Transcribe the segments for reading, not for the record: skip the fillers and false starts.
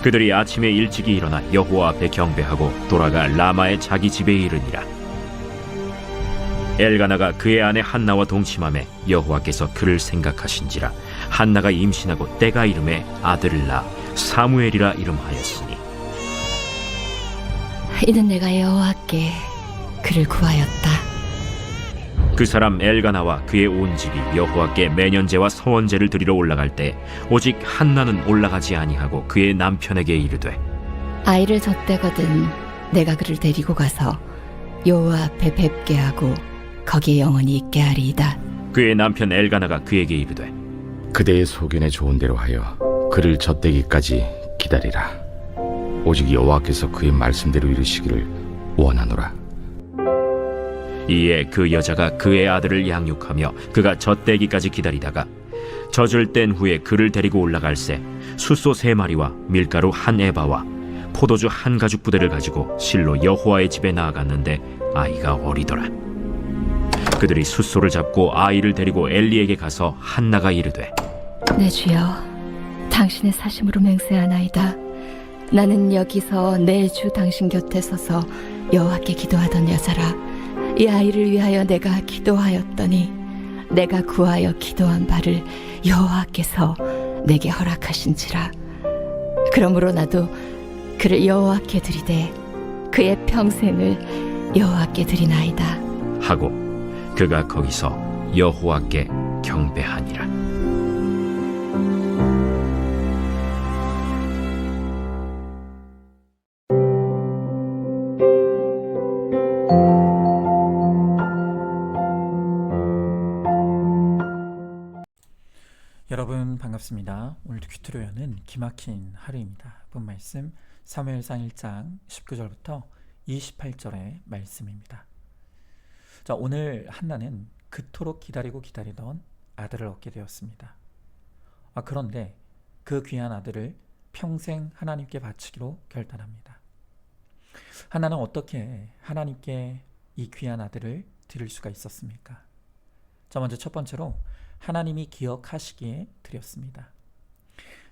그들이 아침에 일찍이 일어나 여호와 앞에 경배하고 돌아가 라마의 자기 집에 이르니라. 엘가나가 그의 아내 한나와 동침하매 여호와께서 그를 생각하신지라. 한나가 임신하고 때가 이름에 아들을 낳아 사무엘이라 이름하였으니 이는 내가 여호와께 그를 구하였다. 그 사람 엘가나와 그의 온 집이 여호와께 매년제와 서원제를 드리러 올라갈 때 오직 한나는 올라가지 아니하고 그의 남편에게 이르되 아이를 젖대거든 내가 그를 데리고 가서 여호와 앞에 뵙게 하고 거기에 영원히 있게 하리이다. 그의 남편 엘가나가 그에게 이르되 그대의 소견에 좋은 대로 하여 그를 젖대기까지 기다리라. 오직 여호와께서 그의 말씀대로 이루시기를 원하노라. 이에 그 여자가 그의 아들을 양육하며 그가 젖대기까지 기다리다가 젖을 뗀 후에 그를 데리고 올라갈새 숫소 3마리와 밀가루 1에바와 포도주 1가죽 부대를 가지고 실로 여호와의 집에 나아갔는데 아이가 어리더라. 그들이 숫소를 잡고 아이를 데리고 엘리에게 가서 한나가 이르되 내 주여, 당신의 사심으로 맹세하나이다. 나는 여기서 내 주 당신 곁에 서서 여호와께 기도하던 여자라. 이 아이를 위하여 내가 기도하였더니 내가 구하여 기도한 바를 여호와께서 내게 허락하신지라. 그러므로 나도 그를 여호와께 드리되 그의 평생을 여호와께 드리나이다 하고 그가 거기서 여호와께 경배하니라. 여러분 반갑습니다. 오늘도 귀트로 여는 기막힌 하루입니다. 본 말씀 사무엘상 1장 19절부터 28절의 말씀입니다. 자, 오늘 한나는 그토록 기다리던 아들을 얻게 되었습니다. 그런데 그 귀한 아들을 평생 하나님께 바치기로 결단합니다. 한나는 어떻게 하나님께 이 귀한 아들을 드릴 수가 있었습니까? 자, 먼저 첫 번째로 하나님이 기억하시기에 드렸습니다.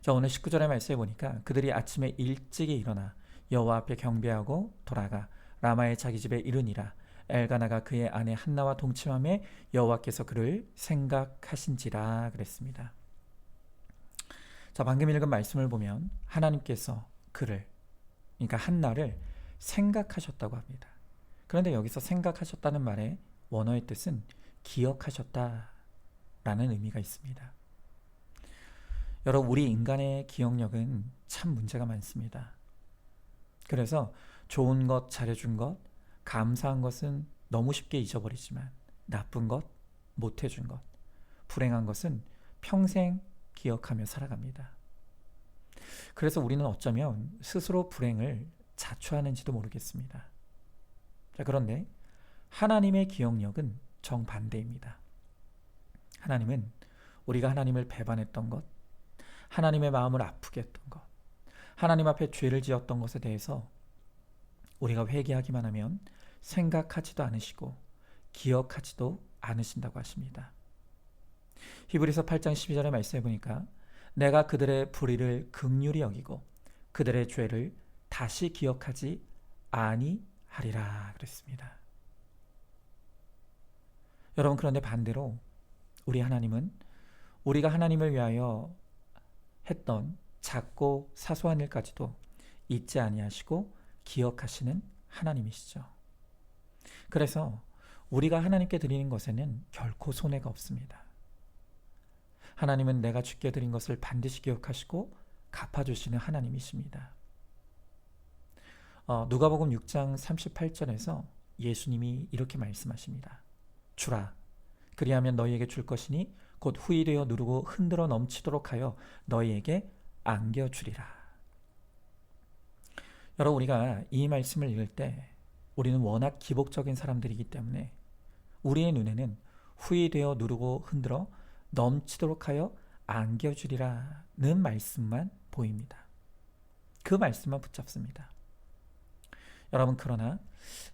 자, 오늘 19절의 말씀에 보니까 그들이 아침에 일찍이 일어나 여호와 앞에 경배하고 돌아가 라마의 자기 집에 이르니라. 엘가나가 그의 아내 한나와 동침하며 여호와께서 그를 생각하신지라 그랬습니다. 자, 방금 읽은 말씀을 보면 하나님께서 그를, 그러니까 한나를 생각하셨다고 합니다. 그런데 여기서 생각하셨다는 말의 원어의 뜻은 기억하셨다 라는 의미가 있습니다. 여러분, 우리 인간의 기억력은 참 문제가 많습니다. 그래서 좋은 것, 잘해준 것, 감사한 것은 너무 쉽게 잊어버리지만 나쁜 것, 못해준 것, 불행한 것은 평생 기억하며 살아갑니다. 그래서 우리는 어쩌면 스스로 불행을 자초하는지도 모르겠습니다. 자, 그런데 하나님의 기억력은 정반대입니다. 하나님은 우리가 하나님을 배반했던 것, 하나님의 마음을 아프게 했던 것, 하나님 앞에 죄를 지었던 것에 대해서 우리가 회개하기만 하면 생각하지도 않으시고 기억하지도 않으신다고 하십니다. 히브리서 8장 12절의 말씀에 보니까 내가 그들의 불의를 긍휼히 여기고 그들의 죄를 다시 기억하지 아니하리라 그랬습니다. 여러분, 그런데 반대로 우리 하나님은 우리가 하나님을 위하여 했던 작고 사소한 일까지도 잊지 아니하시고 기억하시는 하나님이시죠. 그래서 우리가 하나님께 드리는 것에는 결코 손해가 없습니다. 하나님은 내가 주께 드린 것을 반드시 기억하시고 갚아주시는 하나님이십니다. 누가복음 6장 38절에서 예수님이 이렇게 말씀하십니다. 주라, 그리하면 너희에게 줄 것이니 곧 후히 되어 누르고 흔들어 넘치도록 하여 너희에게 안겨주리라. 여러분, 우리가 이 말씀을 읽을 때 우리는 워낙 기복적인 사람들이기 때문에 우리의 눈에는 후히 되어 누르고 흔들어 넘치도록 하여 안겨주리라는 말씀만 보입니다. 그 말씀만 붙잡습니다. 여러분, 그러나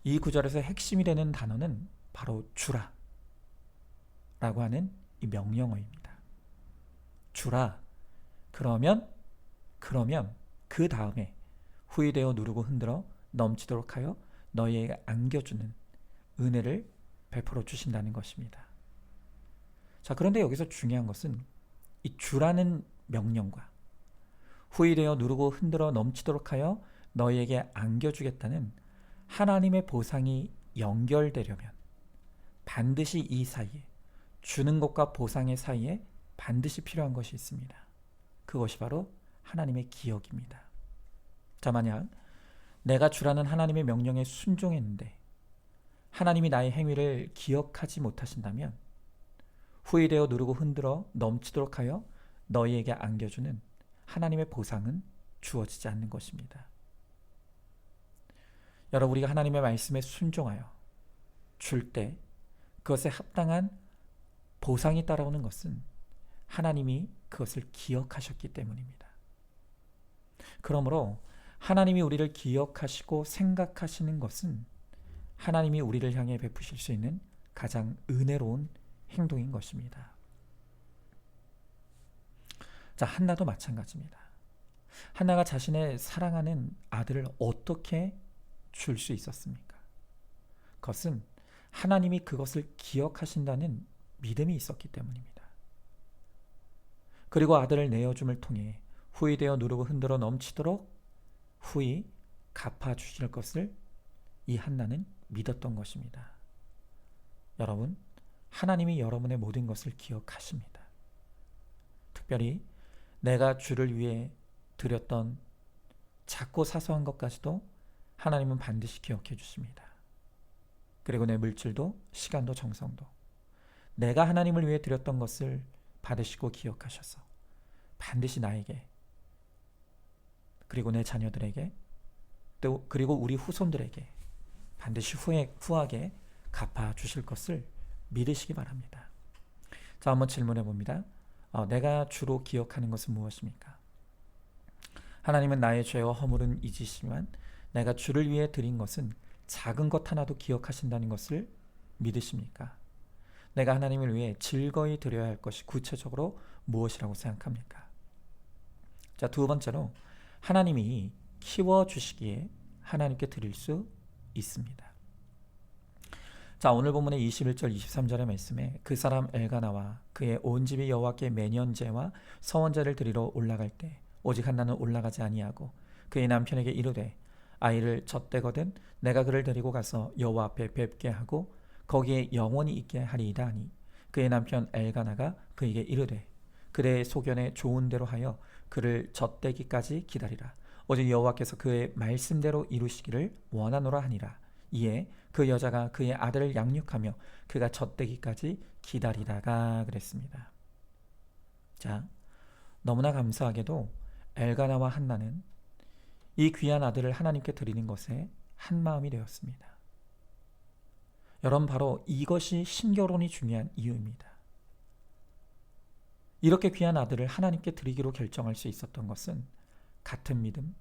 이 구절에서 핵심이 되는 단어는 바로 주라 라고 하는 이 명령어입니다. 주라, 그러면 그 다음에 후이되어 누르고 흔들어 넘치도록 하여 너희에게 안겨주는 은혜를 베풀어 주신다는 것입니다. 자, 그런데 여기서 중요한 것은 이 주라는 명령과 후이되어 누르고 흔들어 넘치도록 하여 너희에게 안겨주겠다는 하나님의 보상이 연결되려면 반드시 이 사이에, 주는 것과 보상의 사이에 반드시 필요한 것이 있습니다. 그것이 바로 하나님의 기억입니다. 자, 만약 내가 주라는 하나님의 명령에 순종했는데 하나님이 나의 행위를 기억하지 못하신다면 후이되어 누르고 흔들어 넘치도록 하여 너희에게 안겨주는 하나님의 보상은 주어지지 않는 것입니다. 여러분, 우리가 하나님의 말씀에 순종하여 줄 때 그것에 합당한 보상이 따라오는 것은 하나님이 그것을 기억하셨기 때문입니다. 그러므로 하나님이 우리를 기억하시고 생각하시는 것은 하나님이 우리를 향해 베푸실 수 있는 가장 은혜로운 행동인 것입니다. 자, 한나도 마찬가지입니다. 한나가 자신의 사랑하는 아들을 어떻게 줄 수 있었습니까? 그것은 하나님이 그것을 기억하신다는 믿음이 있었기 때문입니다. 그리고 아들을 내어줌을 통해 후이되어 누르고 흔들어 넘치도록 후이 갚아주실 것을 이 한나는 믿었던 것입니다. 여러분, 하나님이 여러분의 모든 것을 기억하십니다. 특별히 내가 주를 위해 드렸던 작고 사소한 것까지도 하나님은 반드시 기억해 주십니다. 그리고 내 물질도 시간도 정성도 내가 하나님을 위해 드렸던 것을 받으시고 기억하셔서 반드시 나에게, 그리고 내 자녀들에게, 또 그리고 우리 후손들에게 반드시 후하게 갚아 주실 것을 믿으시기 바랍니다. 자, 한번 질문해 봅니다. 내가 주로 기억하는 것은 무엇입니까? 하나님은 나의 죄와 허물은 잊으시지만 내가 주를 위해 드린 것은 작은 것 하나도 기억하신다는 것을 믿으십니까? 내가 하나님을 위해 즐거이 드려야 할 것이 구체적으로 무엇이라고 생각합니까? 자, 두 번째로 하나님이 키워주시기에 하나님께 드릴 수 있습니다. 자, 오늘 본문의 21절 23절의 말씀에 그 사람 엘가나와 그의 온 집이 여호와께 매년제와 서원제를 드리러 올라갈 때 오직 한나는 올라가지 아니하고 그의 남편에게 이르되 아이를 젖대거든 내가 그를 데리고 가서 여호와 앞에 뵙게 하고 거기에 영원히 있게 하리이다 하니 그의 남편 엘가나가 그에게 이르되 그대의 소견에 좋은 대로 하여 그를 젖대기까지 기다리라. 오직 여호와께서 그의 말씀대로 이루시기를 원하노라 하니라. 이에 그 여자가 그의 아들을 양육하며 그가 젖대기까지 기다리다가 그랬습니다. 자, 너무나 감사하게도 엘가나와 한나는 이 귀한 아들을 하나님께 드리는 것에 한 마음이 되었습니다. 여러분, 바로 이것이 신결혼이 중요한 이유입니다. 이렇게 귀한 아들을 하나님께 드리기로 결정할 수 있었던 것은 같은 믿음,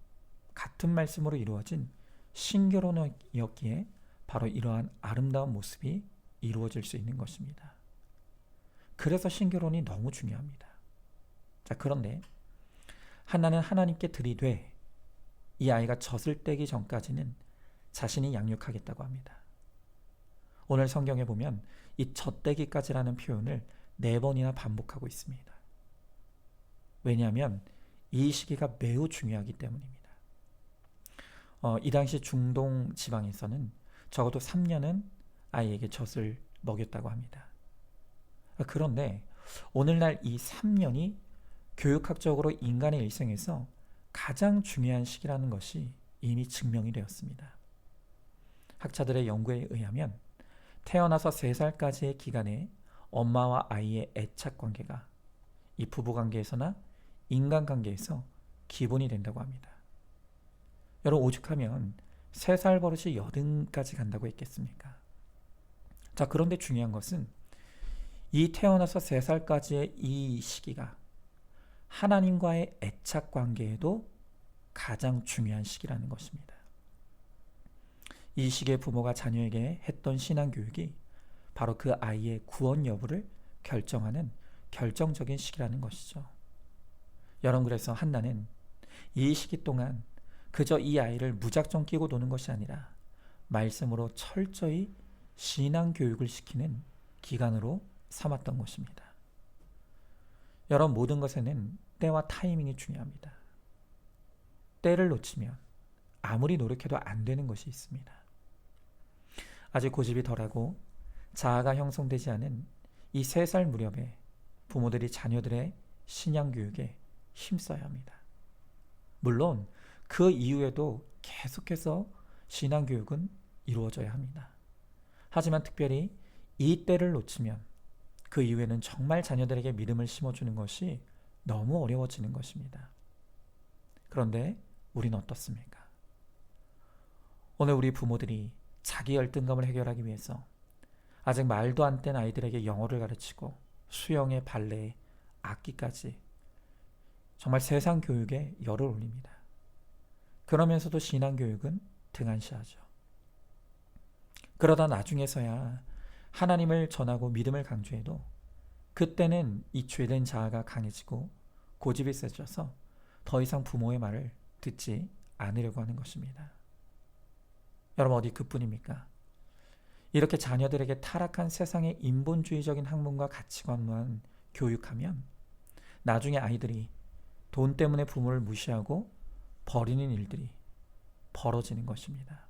같은 말씀으로 이루어진 신결혼이었기에 바로 이러한 아름다운 모습이 이루어질 수 있는 것입니다. 그래서 신결혼이 너무 중요합니다. 자, 그런데 한나는 하나님께 드리되 이 아이가 젖을 떼기 전까지는 자신이 양육하겠다고 합니다. 오늘 성경에 보면 이 젖떼기까지라는 표현을 4번이나 반복하고 있습니다. 왜냐하면 이 시기가 매우 중요하기 때문입니다. 이 당시 중동 지방에서는 적어도 3년은 아이에게 젖을 먹였다고 합니다. 그런데 오늘날 이 3년이 교육학적으로 인간의 일생에서 가장 중요한 시기라는 것이 이미 증명이 되었습니다. 학자들의 연구에 의하면 태어나서 3살까지의 기간에 엄마와 아이의 애착 관계가 이 부부 관계에서나 인간 관계에서 기본이 된다고 합니다. 여러분, 오죽하면 3살 버릇이 80까지 간다고 했겠습니까? 자, 그런데 중요한 것은 이 태어나서 3살까지의 이 시기가 하나님과의 애착 관계에도 가장 중요한 시기라는 것입니다. 이 시기에 부모가 자녀에게 했던 신앙 교육이 바로 그 아이의 구원 여부를 결정하는 결정적인 시기라는 것이죠. 여러분, 그래서 한나는 이 시기 동안 그저 이 아이를 무작정 끼고 노는 것이 아니라 말씀으로 철저히 신앙 교육을 시키는 기간으로 삼았던 것입니다. 여러분, 모든 것에는 때와 타이밍이 중요합니다. 때를 놓치면 아무리 노력해도 안 되는 것이 있습니다. 아직 고집이 덜하고 자아가 형성되지 않은 이 3살 무렵에 부모들이 자녀들의 신앙 교육에 힘써야 합니다. 물론 그 이후에도 계속해서 신앙 교육은 이루어져야 합니다. 하지만 특별히 이 때를 놓치면 그 이후에는 정말 자녀들에게 믿음을 심어주는 것이 너무 어려워지는 것입니다. 그런데 우리는 어떻습니까? 오늘 우리 부모들이 자기 열등감을 해결하기 위해서 아직 말도 안 된 아이들에게 영어를 가르치고 수영에 발레에 악기까지 정말 세상 교육에 열을 올립니다. 그러면서도 신앙 교육은 등한시하죠. 그러다 나중에서야 하나님을 전하고 믿음을 강조해도 그때는 이 죄된 자아가 강해지고 고집이 세져서 더 이상 부모의 말을 듣지 않으려고 하는 것입니다. 여러분, 어디 그뿐입니까? 이렇게 자녀들에게 타락한 세상의 인본주의적인 학문과 가치관만 교육하면 나중에 아이들이 돈 때문에 부모를 무시하고 버리는 일들이 벌어지는 것입니다.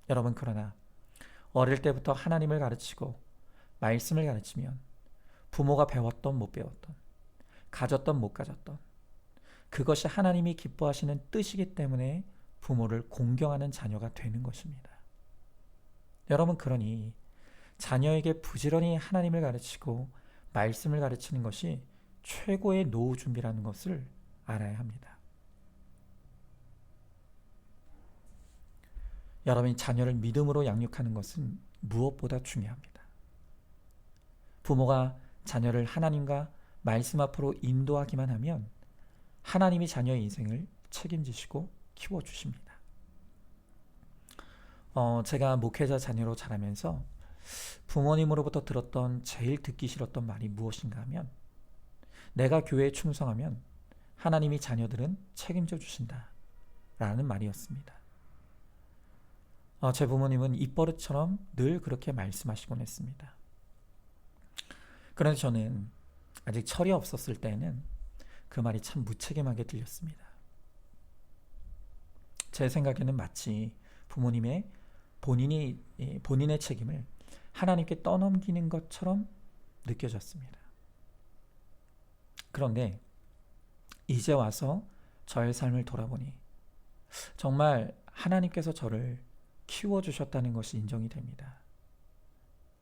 여러분, 그러나 어릴 때부터 하나님을 가르치고 말씀을 가르치면 부모가 배웠던 못 배웠던, 가졌던 못 가졌던, 그것이 하나님이 기뻐하시는 뜻이기 때문에 부모를 공경하는 자녀가 되는 것입니다. 여러분, 그러니 자녀에게 부지런히 하나님을 가르치고 말씀을 가르치는 것이 최고의 노후 준비라는 것을 알아야 합니다. 여러분이 자녀를 믿음으로 양육하는 것은 무엇보다 중요합니다. 부모가 자녀를 하나님과 말씀 앞으로 인도하기만 하면 하나님이 자녀의 인생을 책임지시고 키워주십니다. 제가 목회자 자녀로 자라면서 부모님으로부터 들었던 제일 듣기 싫었던 말이 무엇인가 하면, 내가 교회에 충성하면 하나님이 자녀들은 책임져 주신다 라는 말이었습니다. 제 부모님은 입버릇처럼 늘 그렇게 말씀하시곤 했습니다. 그런데 저는 아직 철이 없었을 때에는 그 말이 참 무책임하게 들렸습니다. 제 생각에는 마치 부모님의 본인의 책임을 하나님께 떠넘기는 것처럼 느껴졌습니다. 그런데 이제 와서 저의 삶을 돌아보니 정말 하나님께서 저를 키워주셨다는 것이 인정이 됩니다.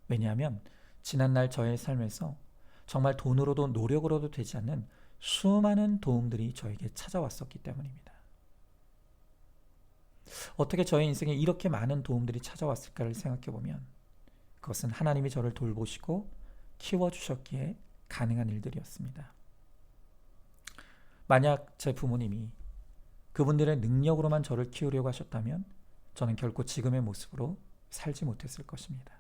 왜냐하면 지난날 저의 삶에서 정말 돈으로도 노력으로도 되지 않는 수많은 도움들이 저에게 찾아왔었기 때문입니다. 어떻게 저의 인생에 이렇게 많은 도움들이 찾아왔을까를 생각해 보면 그것은 하나님이 저를 돌보시고 키워주셨기에 가능한 일들이었습니다. 만약 제 부모님이 그분들의 능력으로만 저를 키우려고 하셨다면 저는 결코 지금의 모습으로 살지 못했을 것입니다.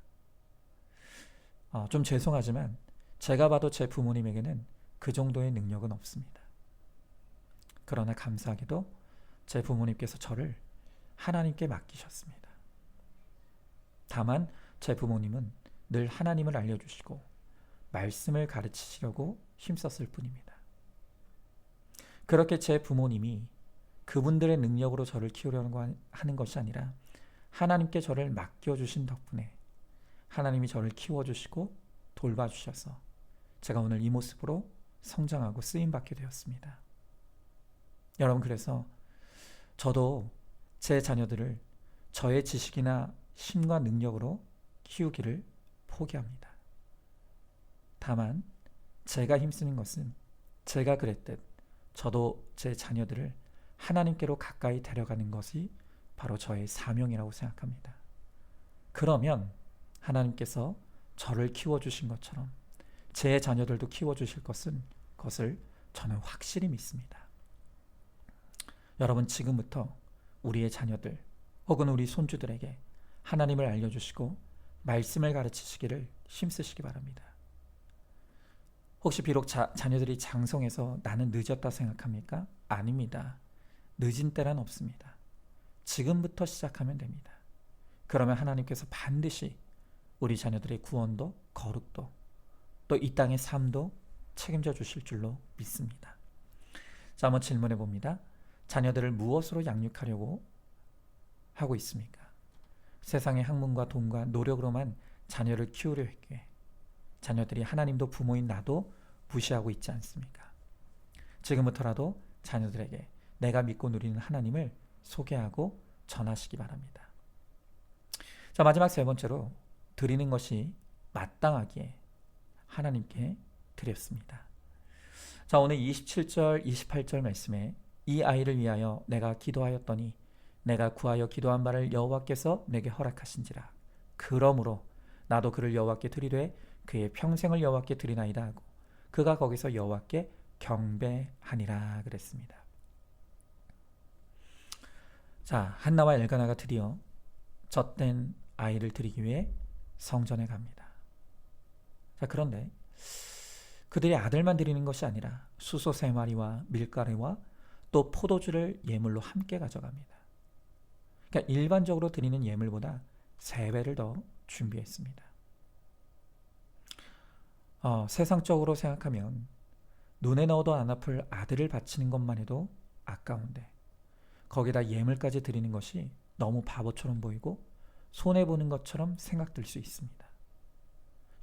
좀 죄송하지만 제가 봐도 제 부모님에게는 그 정도의 능력은 없습니다. 그러나 감사하게도 제 부모님께서 저를 하나님께 맡기셨습니다. 다만 제 부모님은 늘 하나님을 알려주시고 말씀을 가르치시려고 힘썼을 뿐입니다. 그렇게 제 부모님이 그분들의 능력으로 저를 키우려고 하는 것이 아니라 하나님께 저를 맡겨주신 덕분에 하나님이 저를 키워주시고 돌봐주셔서 제가 오늘 이 모습으로 성장하고 쓰임받게 되었습니다. 여러분, 그래서 저도 제 자녀들을 저의 지식이나 힘과 능력으로 키우기를 포기합니다. 다만 제가 힘쓰는 것은 제가 그랬듯 저도 제 자녀들을 하나님께로 가까이 데려가는 것이 바로 저의 사명이라고 생각합니다. 그러면 하나님께서 저를 키워주신 것처럼 제 자녀들도 키워주실 것을 저는 확실히 믿습니다. 여러분, 지금부터 우리의 자녀들 혹은 우리 손주들에게 하나님을 알려주시고 말씀을 가르치시기를 힘쓰시기 바랍니다. 혹시 비록 자녀들이 장성해서 나는 늦었다 생각합니까? 아닙니다. 늦은 때란 없습니다. 지금부터 시작하면 됩니다. 그러면 하나님께서 반드시 우리 자녀들의 구원도 거룩도 또 이 땅의 삶도 책임져 주실 줄로 믿습니다. 자, 한번 질문해 봅니다. 자녀들을 무엇으로 양육하려고 하고 있습니까? 세상의 학문과 돈과 노력으로만 자녀를 키우려 했기에 자녀들이 하나님도 부모인 나도 무시하고 있지 않습니까? 지금부터라도 자녀들에게 내가 믿고 누리는 하나님을 소개하고 전하시기 바랍니다. 자, 마지막 세 번째로 드리는 것이 마땅하기에 하나님께 드렸습니다. 자, 오늘 27절 28절 말씀에 이 아이를 위하여 내가 기도하였더니 내가 구하여 기도한 바를 여호와께서 내게 허락하신지라. 그러므로 나도 그를 여호와께 드리되 그의 평생을 여호와께 드리나이다 하고 그가 거기서 여호와께 경배하니라 그랬습니다. 자, 한나와 엘가나가 드디어 젖된 아이를 드리기 위해 성전에 갑니다. 자, 그런데 그들이 아들만 드리는 것이 아니라 수소 3마리와 밀가루와 또 포도주를 예물로 함께 가져갑니다. 그러니까 일반적으로 드리는 예물보다 3배를 더 준비했습니다. 세상적으로 생각하면 눈에 넣어도 안 아플 아들을 바치는 것만 해도 아까운데 거기다 예물까지 드리는 것이 너무 바보처럼 보이고 손해보는 것처럼 생각될 수 있습니다.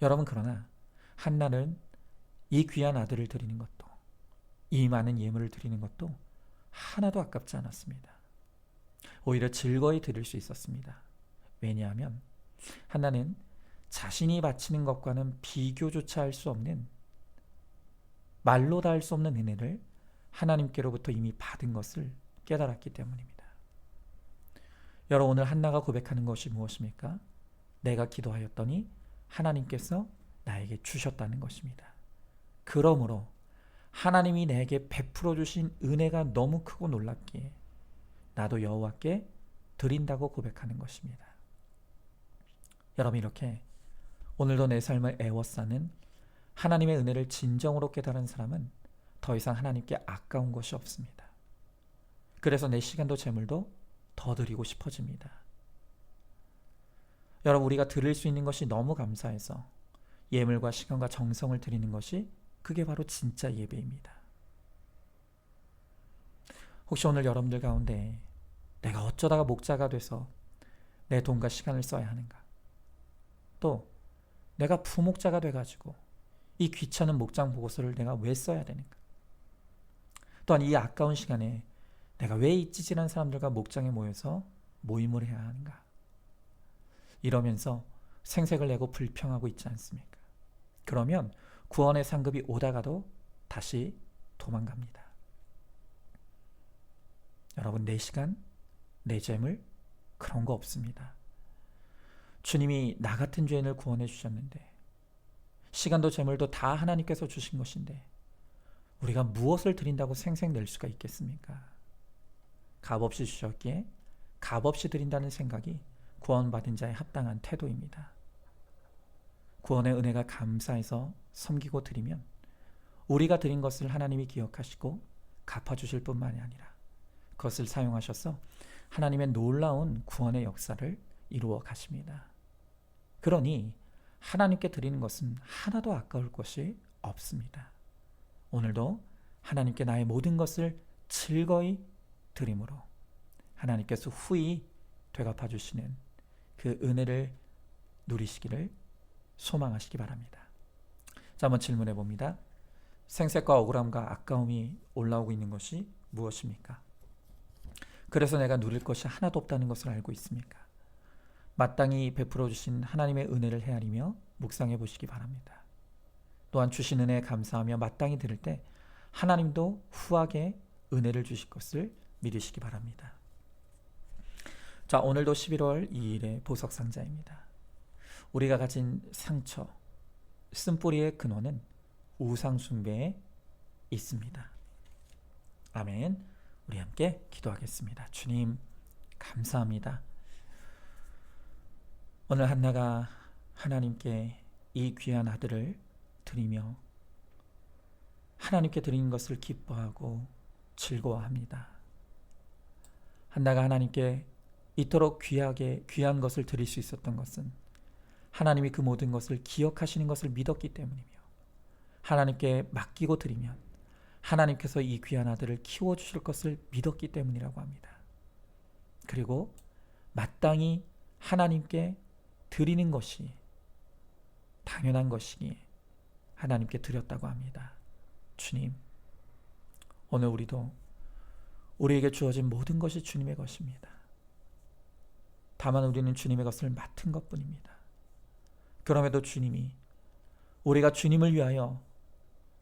여러분, 그러나 한나는 이 귀한 아들을 드리는 것도 이 많은 예물을 드리는 것도 하나도 아깝지 않았습니다. 오히려 즐거이 드릴 수 있었습니다. 왜냐하면 한나는 자신이 바치는 것과는 비교조차 할 수 없는 말로 다 할 수 없는 은혜를 하나님께로부터 이미 받은 것을 깨달았기 때문입니다. 여러분, 오늘 한나가 고백하는 것이 무엇입니까? 내가 기도하였더니 하나님께서 나에게 주셨다는 것입니다. 그러므로 하나님이 내게 베풀어 주신 은혜가 너무 크고 놀랍기에 나도 여호와께 드린다고 고백하는 것입니다. 여러분, 이렇게 오늘도 내 삶을 애워싸는 하나님의 은혜를 진정으로 깨달은 사람은 더 이상 하나님께 아까운 것이 없습니다. 그래서 내 시간도 재물도 더 드리고 싶어집니다. 여러분, 우리가 드릴 수 있는 것이 너무 감사해서 예물과 시간과 정성을 드리는 것이 그게 바로 진짜 예배입니다. 혹시 오늘 여러분들 가운데 내가 어쩌다가 목자가 돼서 내 돈과 시간을 써야 하는가? 또 내가 부목자가 돼가지고 이 귀찮은 목장 보고서를 내가 왜 써야 되는가? 또한 이 아까운 시간에 내가 왜 이 찌질한 사람들과 목장에 모여서 모임을 해야 하는가? 이러면서 생색을 내고 불평하고 있지 않습니까? 그러면 구원의 상급이 오다가도 다시 도망갑니다. 여러분, 내 시간, 내 재물 그런 거 없습니다. 주님이 나 같은 죄인을 구원해 주셨는데 시간도 재물도 다 하나님께서 주신 것인데 우리가 무엇을 드린다고 생색낼 수가 있겠습니까? 값없이 주셨기에 값없이 드린다는 생각이 구원받은 자의 합당한 태도입니다. 구원의 은혜가 감사해서 섬기고 드리면 우리가 드린 것을 하나님이 기억하시고 갚아주실 뿐만이 아니라 그것을 사용하셔서 하나님의 놀라운 구원의 역사를 이루어 가십니다. 그러니 하나님께 드리는 것은 하나도 아까울 것이 없습니다. 오늘도 하나님께 나의 모든 것을 즐거이 드림으로 하나님께서 후히 되갚아 주시는 그 은혜를 누리시기를 소망하시기 바랍니다. 자, 한번 질문해 봅니다. 생색과 억울함과 아까움이 올라오고 있는 것이 무엇입니까? 그래서 내가 누릴 것이 하나도 없다는 것을 알고 있습니까? 마땅히 베풀어 주신 하나님의 은혜를 헤아리며 묵상해 보시기 바랍니다. 또한 주신 은혜에 감사하며 마땅히 드릴 때 하나님도 후하게 은혜를 주실 것을 믿으시기 바랍니다. 자, 오늘도 11월 2일의 보석상자입니다. 우리가 가진 상처, 쓴뿌리의 근원은 우상숭배에 있습니다. 아멘. 우리 함께 기도하겠습니다. 주님, 감사합니다. 오늘 한나가 하나님께 이 귀한 아들을 드리며 하나님께 드리는 것을 기뻐하고 즐거워합니다. 한나가 하나님께 이토록 귀한 것을 드릴 수 있었던 것은 하나님이 그 모든 것을 기억하시는 것을 믿었기 때문이며, 하나님께 맡기고 드리면 하나님께서 이 귀한 아들을 키워주실 것을 믿었기 때문이라고 합니다. 그리고 마땅히 하나님께 드리는 것이 당연한 것이기에 하나님께 드렸다고 합니다. 주님, 오늘 우리도 우리에게 주어진 모든 것이 주님의 것입니다. 다만 우리는 주님의 것을 맡은 것뿐입니다. 그럼에도 주님이 우리가 주님을 위하여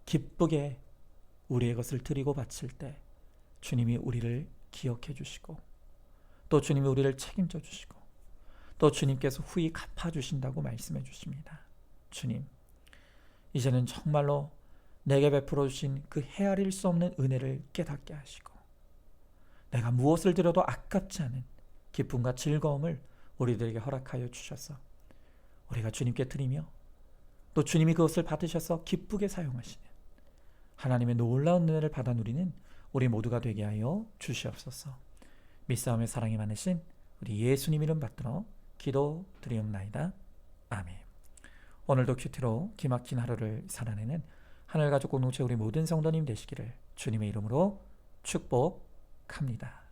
기쁘게 우리의 것을 드리고 바칠 때 주님이 우리를 기억해 주시고, 또 주님이 우리를 책임져 주시고, 또 주님께서 후히 갚아 주신다고 말씀해 주십니다. 주님, 이제는 정말로 내게 베풀어 주신 그 헤아릴 수 없는 은혜를 깨닫게 하시고, 내가 무엇을 드려도 아깝지 않은 기쁨과 즐거움을 우리들에게 허락하여 주셔서 우리가 주님께 드리며, 또 주님이 그것을 받으셔서 기쁘게 사용하시는 하나님의 놀라운 은혜를 받아 누리는 우리 모두가 되게 하여 주시옵소서. 믿사움의 사랑이 많으신 우리 예수님 이름 받들어 기도드리옵나이다. 아멘. 오늘도 큐티로 기막힌 하루를 살아내는 하늘가족 공동체 우리 모든 성도님 되시기를 주님의 이름으로 축복합니다.